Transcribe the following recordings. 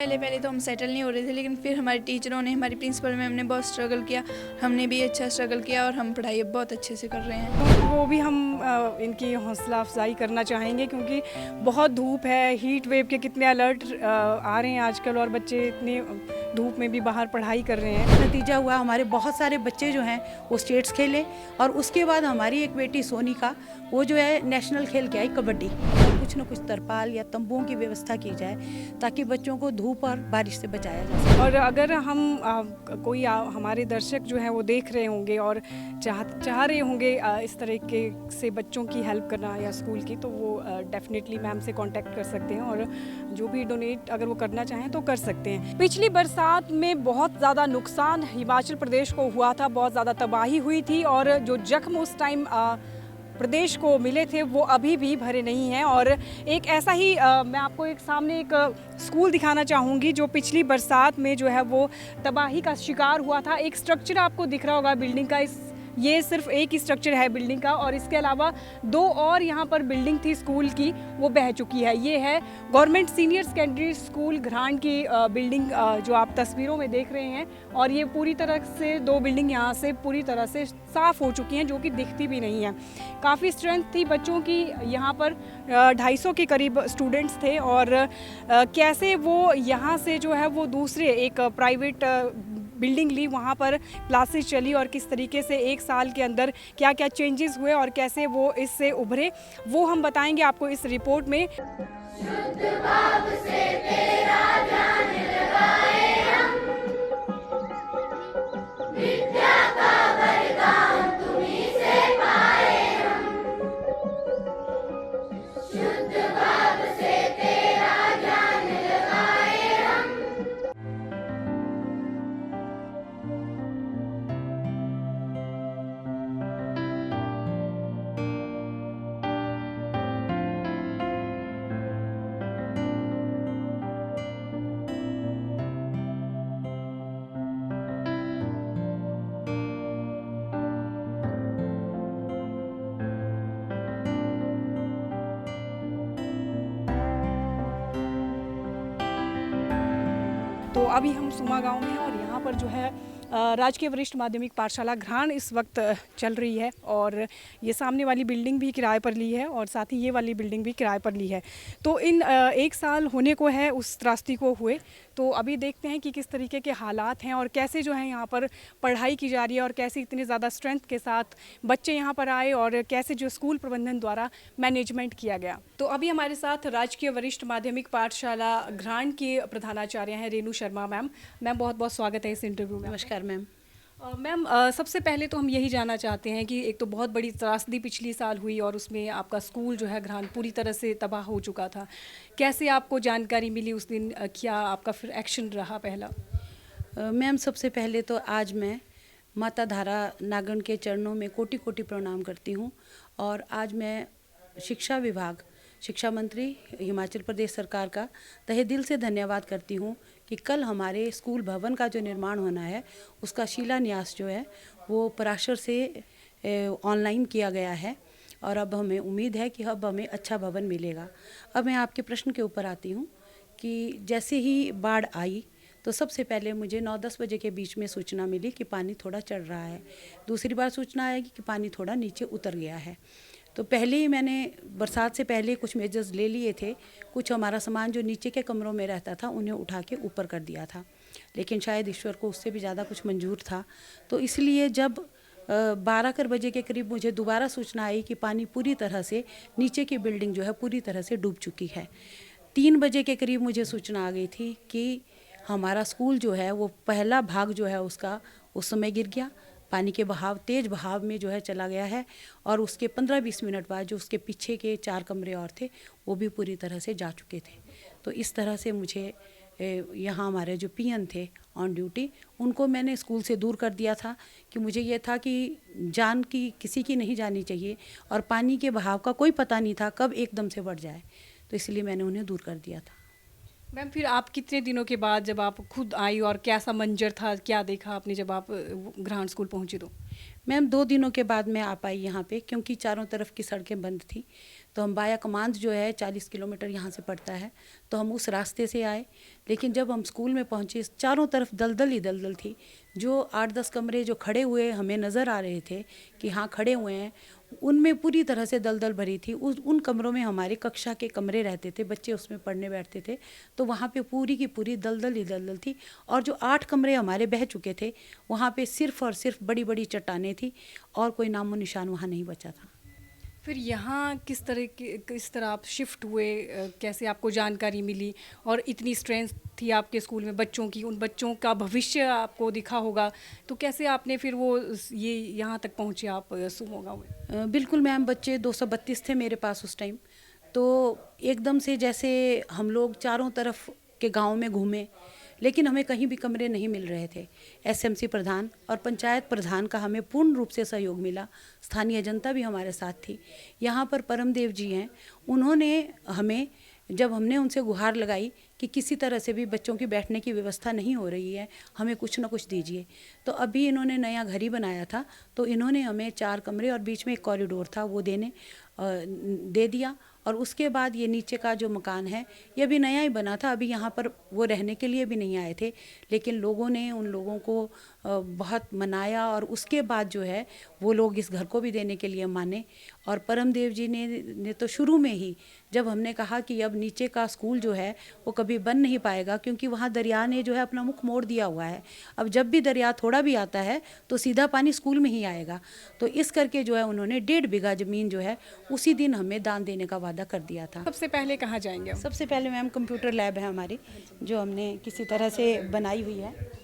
पहले पहले तो हम सेटल नहीं हो रहे थे, लेकिन फिर हमारे टीचरों ने, हमारी प्रिंसिपल मैम ने बहुत स्ट्रगल किया। हमने भी अच्छा स्ट्रगल किया और हम पढ़ाई अब बहुत अच्छे से कर रहे हैं। वो भी हम इनकी हौसला अफजाई करना चाहेंगे, क्योंकि बहुत धूप है, हीट वेव के कितने अलर्ट आ रहे हैं आजकल, और बच्चे इतने धूप में भी बाहर पढ़ाई कर रहे हैं। नतीजा हुआ हमारे बहुत सारे बच्चे जो हैं वो स्टेट्स खेले, और उसके बाद हमारी एक बेटी सोनिका वो जो है नेशनल खेल के आई कबड्डी। कुछ न कुछ तरपाल या तंबुओं की व्यवस्था की जाए ताकि बच्चों को धूप और बारिश से बचाया जा सके। और अगर हम कोई हमारे दर्शक जो हैं वो देख रहे होंगे और चाह रहे होंगे इस तरीके से बच्चों की हेल्प करना या स्कूल की, तो वो डेफिनेटली मैम से कांटेक्ट कर सकते हैं, और जो भी डोनेट अगर वो करना चाहें तो कर सकते हैं। पिछली बरसात में बहुत ज़्यादा नुकसान हिमाचल प्रदेश को हुआ था, बहुत ज़्यादा तबाही हुई थी, और जो जख्म उस टाइम प्रदेश को मिले थे वो अभी भी भरे नहीं हैं। और एक ऐसा ही मैं आपको एक सामने एक स्कूल दिखाना चाहूँगी जो पिछली बरसात में जो है वो तबाही का शिकार हुआ था। एक स्ट्रक्चर आपको दिख रहा होगा बिल्डिंग का, ये सिर्फ एक ही स्ट्रक्चर है बिल्डिंग का, और इसके अलावा दो और यहाँ पर बिल्डिंग थी स्कूल की, वो बह चुकी है। ये है गवर्नमेंट सीनियर सेकेंडरी स्कूल घरान की बिल्डिंग जो आप तस्वीरों में देख रहे हैं, और ये पूरी तरह से दो बिल्डिंग यहाँ से पूरी तरह से साफ़ हो चुकी हैं, जो कि दिखती भी नहीं है। काफ़ी स्ट्रेंथ थी बच्चों की, यहाँ पर 250 के करीब स्टूडेंट्स थे, और कैसे वो यहाँ से जो है वो दूसरे एक प्राइवेट बिल्डिंग ली, वहाँ पर क्लासेस चली, और किस तरीके से एक साल के अंदर क्या क्या चेंजेस हुए और कैसे वो इससे उभरे, वो हम बताएंगे आपको इस रिपोर्ट में। शुद्ध भाव से तेरा ध्यान लगाए हम, विद्या का वरदान तुम्हीं से पाए हम। शुद्ध भाव से तेरा ध्यान लगाए हम। तो अभी हम सुमा गांव में हैं, और यहाँ पर जो है राजकीय वरिष्ठ माध्यमिक पाठशाला घरान इस वक्त चल रही है, और ये सामने वाली बिल्डिंग भी किराए पर ली है, और साथ ही ये वाली बिल्डिंग भी किराए पर ली है। तो इन एक साल होने को है उस त्रासदी को हुए, तो अभी देखते हैं कि किस तरीके के हालात हैं और कैसे जो है यहाँ पर पढ़ाई की जा रही है, और कैसे इतने ज़्यादा स्ट्रेंथ के साथ बच्चे यहाँ पर आए, और कैसे जो स्कूल प्रबंधन द्वारा मैनेजमेंट किया गया। तो अभी हमारे साथ राजकीय वरिष्ठ माध्यमिक पाठशाला घरान की प्रधानाचार्य हैं रेणु शर्मा मैम। मैम बहुत बहुत स्वागत है इस इंटरव्यू में। नमस्कार मैम। मैम सबसे पहले तो हम यही जानना चाहते हैं कि एक तो बहुत बड़ी त्रासदी पिछली साल हुई, और उसमें आपका स्कूल जो है घरान पूरी तरह से तबाह हो चुका था। कैसे आपको जानकारी मिली उस दिन, क्या आपका फिर एक्शन रहा पहला? मैम सबसे पहले तो आज मैं माता धारा नागन के चरणों में कोटि कोटि प्रणाम करती हूँ, और आज मैं शिक्षा विभाग, शिक्षा मंत्री हिमाचल प्रदेश सरकार का तहे दिल से धन्यवाद करती हूँ कि कल हमारे स्कूल भवन का जो निर्माण होना है उसका शिलान्यास जो है वो पराशर से ऑनलाइन किया गया है, और अब हमें उम्मीद है कि अब हमें अच्छा भवन मिलेगा। अब मैं आपके प्रश्न के ऊपर आती हूँ कि जैसे ही बाढ़ आई तो सबसे पहले मुझे 9-10 बजे के बीच में सूचना मिली कि पानी थोड़ा चढ़ रहा है। दूसरी बार सूचना आएगी कि पानी थोड़ा नीचे उतर गया है। तो पहले ही मैंने बरसात से पहले कुछ मेजर्स ले लिए थे। कुछ हमारा सामान जो नीचे के कमरों में रहता था उन्हें उठा के ऊपर कर दिया था, लेकिन शायद ईश्वर को उससे भी ज़्यादा कुछ मंजूर था। तो इसलिए जब 12 बजे के करीब मुझे दोबारा सूचना आई कि पानी पूरी तरह से नीचे की बिल्डिंग जो है पूरी तरह से डूब चुकी है। 3 बजे के करीब मुझे सूचना आ गई थी कि हमारा स्कूल जो है वो पहला भाग जो है उसका उस समय गिर गया, पानी के बहाव, तेज़ बहाव में जो है चला गया है, और उसके 15-20 मिनट बाद जो उसके पीछे के 4 कमरे और थे वो भी पूरी तरह से जा चुके थे। तो इस तरह से मुझे यहाँ हमारे जो पीएन थे ऑन ड्यूटी, उनको मैंने स्कूल से दूर कर दिया था कि मुझे ये था कि जान की किसी की नहीं जानी चाहिए, और पानी के बहाव का कोई पता नहीं था कब एकदम से बढ़ जाए, तो इसलिए मैंने उन्हें दूर कर दिया था। मैम फिर आप कितने दिनों के बाद जब आप खुद आई, और कैसा मंजर था, क्या देखा आपने जब आप घरान स्कूल पहुंची? तो मैम 2 दिनों के बाद मैं आ पाई यहाँ पे, क्योंकि चारों तरफ की सड़कें बंद थी। तो हम बाया कमांद जो है 40 किलोमीटर यहाँ से पड़ता है, तो हम उस रास्ते से आए। लेकिन जब हम स्कूल में पहुँचे, चारों तरफ दलदल ही दलदल थी। जो 8-10 कमरे जो खड़े हुए हमें नज़र आ रहे थे कि हाँ खड़े हुए हैं, उनमें पूरी तरह से दलदल भरी थी। उन कमरों में हमारे कक्षा के कमरे रहते थे, बच्चे उसमें पढ़ने बैठते थे, तो वहाँ पे पूरी की पूरी दलदल ही दलदल थी। और जो 8 कमरे हमारे बह चुके थे, वहाँ पे सिर्फ और सिर्फ बड़ी बड़ी चट्टानें थी और कोई नामो निशान वहाँ नहीं बचा था। फिर यहाँ किस तरह आप शिफ्ट हुए, कैसे आपको जानकारी मिली, और इतनी स्ट्रेंथ थी आपके स्कूल में बच्चों की, उन बच्चों का भविष्य आपको दिखा होगा, तो कैसे आपने फिर वो ये यहाँ तक पहुँचे आप सुमो गाँव में? बिल्कुल मैम, बच्चे 232 थे मेरे पास उस टाइम। तो एकदम से जैसे हम लोग चारों तरफ के गांव में घूमे, लेकिन हमें कहीं भी कमरे नहीं मिल रहे थे। एसएमसी प्रधान और पंचायत प्रधान का हमें पूर्ण रूप से सहयोग मिला, स्थानीय जनता भी हमारे साथ थी। यहाँ पर परमदेव जी हैं, उन्होंने हमें, जब हमने उनसे गुहार लगाई कि किसी तरह से भी बच्चों की बैठने की व्यवस्था नहीं हो रही है, हमें कुछ ना कुछ दीजिए, तो अभी इन्होंने नया घर ही बनाया था, तो इन्होंने हमें 4 कमरे और बीच में एक कॉरिडोर था वो दे दिया। और उसके बाद ये नीचे का जो मकान है ये भी नया ही बना था, अभी यहाँ पर वो रहने के लिए भी नहीं आए थे, लेकिन लोगों ने उन लोगों को बहुत मनाया और उसके बाद जो है वो लोग इस घर को भी देने के लिए माने। और परमदेव जी ने तो शुरू में ही, जब हमने कहा कि अब नीचे का स्कूल जो है वो कभी बन नहीं पाएगा, क्योंकि वहाँ दरिया ने जो है अपना मुख मोड़ दिया हुआ है, अब जब भी दरिया थोड़ा भी आता है तो सीधा पानी स्कूल में ही आएगा, तो इस करके जो है उन्होंने 1.5 बीघा ज़मीन जो है उसी दिन हमें दान देने का वादा कर दिया था। सबसे पहले कहाँ जाएंगे हम? सबसे पहले मैम कंप्यूटर लैब है हमारी, जो हमने किसी तरह से बनाई हुई है।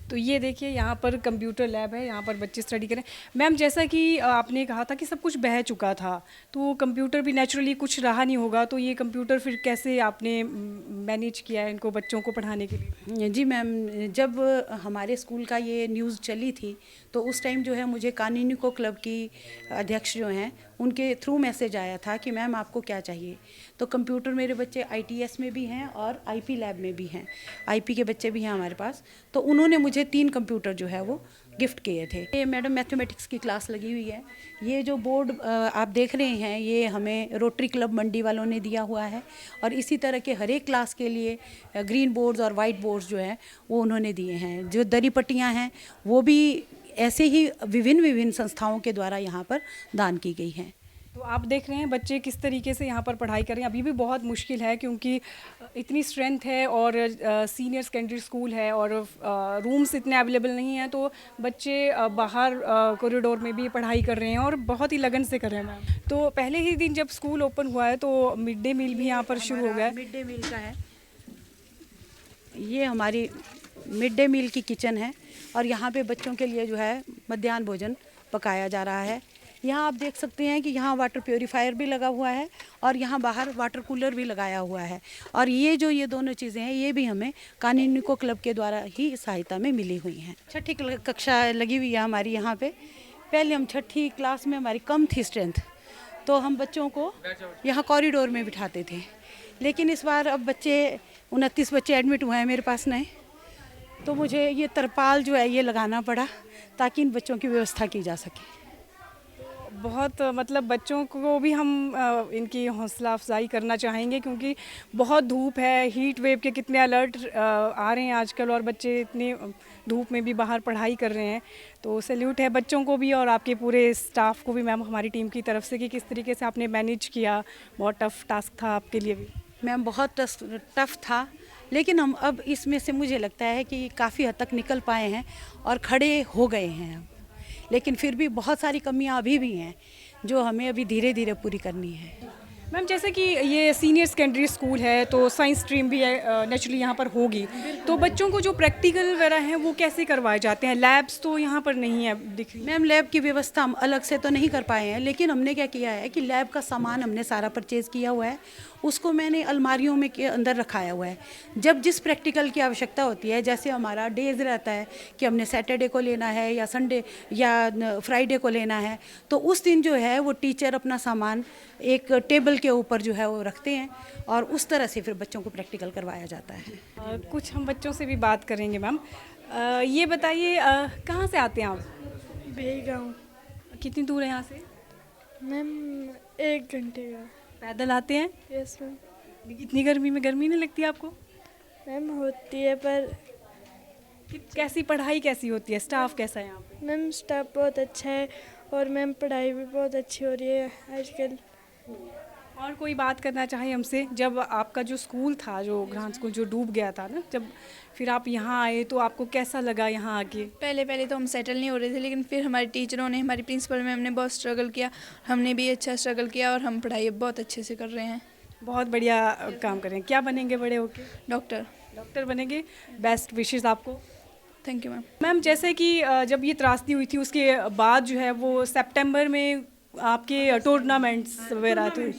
तो ये देखिए यहाँ पर कंप्यूटर लैब है, यहाँ पर बच्चे स्टडी करें। मैम, जैसा कि आपने कहा था कि सब कुछ बह चुका था, तो कंप्यूटर भी नेचुरली कुछ रहा नहीं होगा, तो ये कंप्यूटर फिर कैसे आपने मैनेज किया है इनको बच्चों को पढ़ाने के लिए? जी मैम, जब हमारे स्कूल का ये न्यूज़ चली थी तो उस टाइम जो है मुझे कानूनिको क्लब की अध्यक्ष जो हैं उनके थ्रू मैसेज आया था कि मैम आपको क्या चाहिए। तो कंप्यूटर मेरे बच्चे ITS में भी हैं और IP लैब में भी हैं, IP के बच्चे भी हैं हमारे पास, तो उन्होंने मुझे 3 कंप्यूटर जो है वो गिफ्ट किए थे। ये मैडम मैथमेटिक्स की क्लास लगी हुई है। ये जो बोर्ड आप देख रहे हैं ये हमें रोटरी क्लब मंडी वालों ने दिया हुआ है, और इसी तरह के हर एक क्लास के लिए ग्रीन बोर्ड्स और वाइट बोर्ड्स जो हैं वो उन्होंने दिए हैं। जो दरी पट्टियाँ हैं वो भी ऐसे ही विभिन्न संस्थाओं के द्वारा यहाँ पर दान की गई हैं। तो आप देख रहे हैं बच्चे किस तरीके से यहाँ पर पढ़ाई कर रहे हैं। अभी भी बहुत मुश्किल है क्योंकि इतनी स्ट्रेंथ है और सीनियर सेकेंडरी स्कूल है और रूम्स इतने अवेलेबल नहीं हैं, तो बच्चे बाहर कॉरिडोर में भी पढ़ाई कर रहे हैं और बहुत ही लगन से कर रहे हैं मैम। तो पहले ही दिन जब स्कूल ओपन हुआ है तो मिड डे मील भी यहाँ पर शुरू हो गया है। मिड डे मील का है, ये हमारी मिड डे मील की किचन है और यहाँ पे बच्चों के लिए जो है मध्याह्न भोजन पकाया जा रहा है। यहाँ आप देख सकते हैं कि यहाँ वाटर प्योरीफायर भी लगा हुआ है और यहाँ बाहर वाटर कूलर भी लगाया हुआ है, और ये दोनों चीज़ें हैं ये भी हमें कानूनिको क्लब के द्वारा ही सहायता में मिली हुई हैं। 6ठी कक्षा लगी हुई है हमारी यहाँ पे। पहले हम 6ठी क्लास में हमारी कम थी स्ट्रेंथ, तो हम बच्चों को यहाँ कॉरिडोर में बिठाते थे, लेकिन इस बार अब 29 बच्चे एडमिट हुए हैं मेरे पास नए, तो मुझे ये तरपाल जो है ये लगाना पड़ा ताकि इन बच्चों की व्यवस्था की जा सके। बहुत मतलब बच्चों को भी हम इनकी हौसला अफजाई करना चाहेंगे क्योंकि बहुत धूप है, हीट वेव के कितने अलर्ट आ रहे हैं आजकल और बच्चे इतने धूप में भी बाहर पढ़ाई कर रहे हैं। तो सैल्यूट है बच्चों को भी और आपके पूरे स्टाफ को भी मैम हमारी टीम की तरफ से कि किस तरीके से आपने मैनेज किया। बहुत टफ टास्क था आपके लिए भी। मैम बहुत टफ था, लेकिन हम अब इसमें से मुझे लगता है कि काफ़ी हद तक निकल पाए हैं और खड़े हो गए हैं अब, लेकिन फिर भी बहुत सारी कमियां अभी भी हैं जो हमें अभी धीरे धीरे पूरी करनी है। मैम, जैसे कि ये सीनियर सेकेंडरी स्कूल है तो साइंस स्ट्रीम भी नेचुरली यहाँ पर होगी, तो बच्चों को जो प्रैक्टिकल वगैरह हैं वो कैसे करवाए जाते हैं? लैब्स तो यहाँ पर नहीं है दिख रही। मैम, लैब की व्यवस्था हम अलग से तो नहीं कर पाए हैं, लेकिन हमने क्या किया है कि लैब का सामान हमने सारा परचेज़ किया हुआ है, उसको मैंने अलमारियों में के अंदर रखाया हुआ है। जब जिस प्रैक्टिकल की आवश्यकता होती है, जैसे हमारा डेज रहता है कि हमने सैटरडे को लेना है या संडे या फ्राइडे को लेना है, तो उस दिन जो है वो टीचर अपना सामान एक टेबल के ऊपर जो है वो रखते हैं और उस तरह से फिर बच्चों को प्रैक्टिकल करवाया जाता है। कुछ हम बच्चों से भी बात करेंगे। मैम, ये बताइए कहाँ से आते हैं आप? बेगांव। कितनी दूर है यहाँ से? मैम 1 घंटे का। पैदल आते हैं? Yes ma'am. इतनी गर्मी में गर्मी नहीं लगती आपको? मैम होती है पर कैसी पढ़ाई कैसी होती है, स्टाफ कैसा है यहाँ पे? मैम स्टाफ बहुत अच्छा है और मैम पढ़ाई भी बहुत अच्छी हो रही है आजकल। और कोई बात करना चाहे हमसे, जब आपका जो स्कूल था, जो ग्रांट स्कूल जो डूब गया था ना, जब फिर आप यहाँ आए तो आपको कैसा लगा यहाँ आके? पहले तो हम सेटल नहीं हो रहे थे, लेकिन फिर हमारे टीचरों ने, हमारी प्रिंसिपल मैम ने बहुत स्ट्रगल किया, हमने भी अच्छा स्ट्रगल किया और हम पढ़ाई अब बहुत अच्छे से कर रहे हैं। बहुत बढ़िया काम कर रहे हैं। क्या बनेंगे बड़े होके? डॉक्टर। डॉक्टर बनेंगे। बेस्ट विशेस आपको। Thank you ma'am. मैम जैसे कि जब ये त्रासदी हुई थी उसके बाद जो है वो सितंबर में आपके टूर्नामेंट्स वगैरह थे,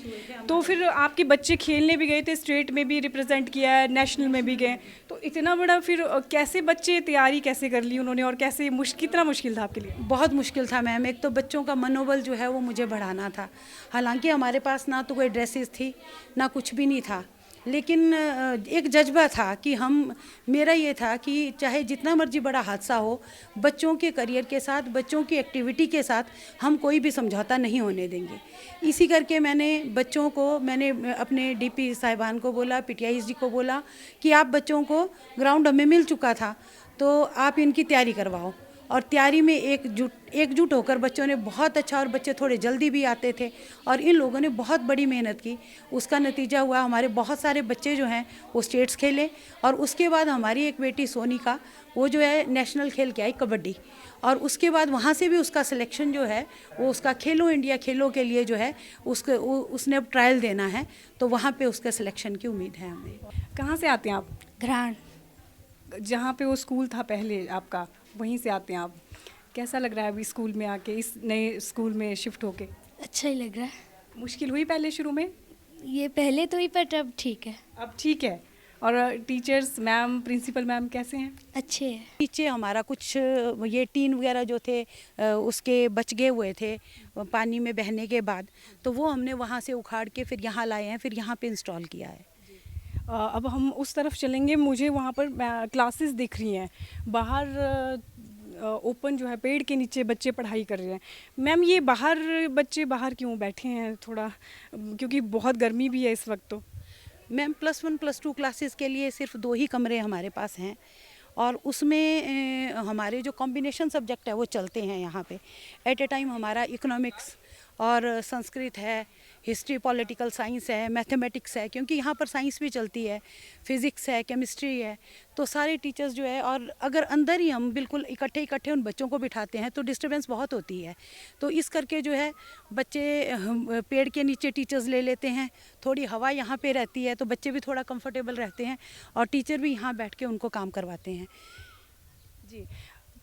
तो फिर आपके बच्चे खेलने भी गए थे, स्टेट में भी रिप्रेजेंट किया है, नेशनल में भी गए, तो इतना बड़ा फिर कैसे बच्चे तैयारी कैसे कर ली उन्होंने और कैसे कितना मुश्किल था आपके लिए? बहुत मुश्किल था मैम। एक तो बच्चों का मनोबल जो है वो मुझे बढ़ाना था। हालांकि हमारे पास ना तो कोई ड्रेसेस थी ना कुछ भी नहीं था, लेकिन एक जज्बा था कि मेरा ये था कि चाहे जितना मर्जी बड़ा हादसा हो, बच्चों के करियर के साथ, बच्चों की एक्टिविटी के साथ हम कोई भी समझौता नहीं होने देंगे। इसी करके मैंने अपने डीपी साहिबान को बोला, पीटीआई जी को बोला कि आप बच्चों को ग्राउंड हमें मिल चुका था तो आप इनकी तैयारी करवाओ। और तैयारी में एकजुट होकर बच्चों ने बहुत अच्छा, और बच्चे थोड़े जल्दी भी आते थे और इन लोगों ने बहुत बड़ी मेहनत की। उसका नतीजा हुआ हमारे बहुत सारे बच्चे जो हैं वो स्टेट्स खेले, और उसके बाद हमारी एक बेटी सोनिका वो जो है नेशनल खेल के आई कबड्डी, और उसके बाद वहाँ से भी उसका सिलेक्शन जो है वो उसका खेलो इंडिया खेलों के लिए जो है उसने अब ट्रायल देना है, तो वहाँ पे उसका सिलेक्शन की उम्मीद है हमें। कहाँ से आते हैं आप? ग्रांड। जहाँ पे वो स्कूल था पहले आपका, वहीं से आते हैं आप। कैसा लग रहा है अभी स्कूल में आके, इस नए स्कूल में शिफ्ट होके? अच्छा ही लग रहा है। मुश्किल हुई पहले शुरू में? ये पहले तो ही, पर अब ठीक है। अब ठीक है। और टीचर्स, मैम, प्रिंसिपल मैम कैसे हैं? अच्छे है। नीचे हमारा कुछ ये टीन वगैरह जो थे उसके बच गए हुए थे पानी में बहने के बाद, तो वो हमने वहाँ से उखाड़ के फिर यहाँ लाए हैं, फिर यहाँ पे इंस्टॉल किया है। अब हम उस तरफ चलेंगे। मुझे वहाँ पर क्लासेस दिख रही हैं, बाहर ओपन जो है पेड़ के नीचे बच्चे पढ़ाई कर रहे हैं। मैम ये बच्चे बाहर क्यों बैठे हैं थोड़ा, क्योंकि बहुत गर्मी भी है इस वक्त? तो मैम +1 +2 क्लासेस के लिए सिर्फ 2 ही कमरे हमारे पास हैं, और उसमें हमारे जो कॉम्बिनेशन सब्जेक्ट है वो चलते हैं यहाँ पे। एट ए टाइम हमारा इकोनॉमिक्स और संस्कृत है, हिस्ट्री, पॉलिटिकल साइंस है, मैथमेटिक्स है, क्योंकि यहाँ पर साइंस भी चलती है, फिज़िक्स है, केमिस्ट्री है, तो सारे टीचर्स जो है, और अगर अंदर ही हम बिल्कुल इकट्ठे उन बच्चों को बिठाते हैं तो डिस्टर्बेंस बहुत होती है। तो इस करके जो है बच्चे पेड़ के नीचे टीचर्स ले लेते हैं, थोड़ी हवा यहाँ पे रहती है तो बच्चे भी थोड़ा कंफर्टेबल रहते हैं, और टीचर भी यहाँ बैठ के उनको काम करवाते हैं। जी,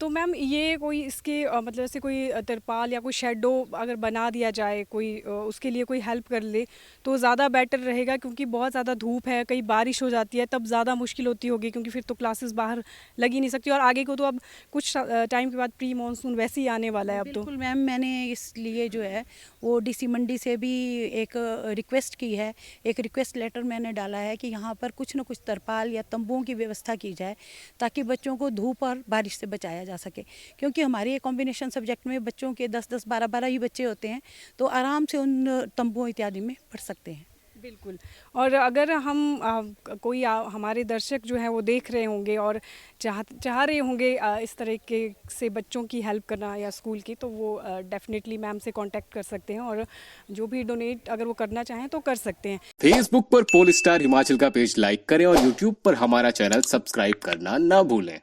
तो मैम ये कोई इसके मतलब ऐसे कोई तिरपाल या कोई शेडो अगर बना दिया जाए, कोई उसके लिए कोई हेल्प कर ले तो ज़्यादा बेटर रहेगा, क्योंकि बहुत ज़्यादा धूप है, कहीं बारिश हो जाती है तब ज़्यादा मुश्किल होती होगी, क्योंकि फिर तो क्लासेस बाहर लग ही नहीं सकती, और आगे को तो अब कुछ टाइम के बाद प्री मानसून वैसे ही आने वाला है अब तो। बिल्कुल मैम, मैंने इसलिए जो है वो डीसी मंडी से भी एक रिक्वेस्ट की है, एक रिक्वेस्ट लेटर मैंने डाला है कि यहाँ पर कुछ न कुछ तरपाल या तंबुओं की व्यवस्था की जाए, ताकि बच्चों को धूप और बारिश से बचाया जा सके। क्योंकि हमारे ये कॉम्बिनेशन सब्जेक्ट में बच्चों के 10-10, 12-12 ही बच्चे होते हैं, तो आराम से उन तंबुओं इत्यादि में पढ़ सकते हैं। बिल्कुल। और अगर हम कोई हमारे दर्शक जो हैं वो देख रहे होंगे और चाह रहे होंगे इस तरीके से बच्चों की हेल्प करना या स्कूल की, तो वो डेफिनेटली मैम से कांटेक्ट कर सकते हैं, और जो भी डोनेट अगर वो करना चाहें तो कर सकते हैं। फेसबुक पर पोलस्टार हिमाचल का पेज लाइक करें और यूट्यूब पर हमारा चैनल सब्सक्राइब करना ना भूलें।